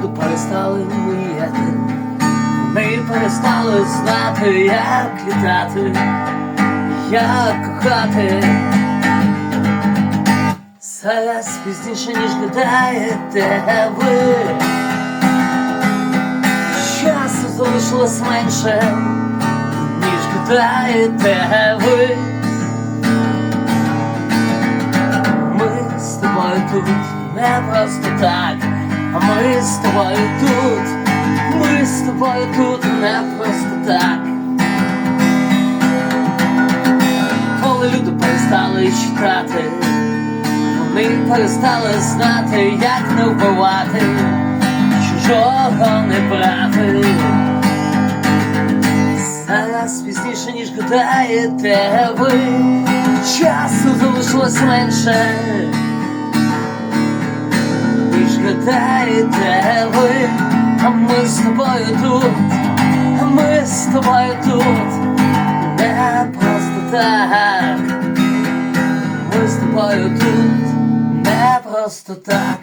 люди перестали мріяти, ми перестали знати, як літати, як кохати. Зараз пізніше, ніж гадаєте ви, часу залишилось менше, ніж гадаєте ви. Ми з тобою тут не просто так, а ми з тобою тут, ми з тобою тут не просто так. Коли люди перестали читати, вони перестали знати, як не вбивати, чужого не брати. Зараз пізніше, ніж гадаєте ви, часу залишилось менше, ніж гадаєте ви. А ми з тобою тут, а ми з тобою тут не просто так. Ми з тобою тут не просто так.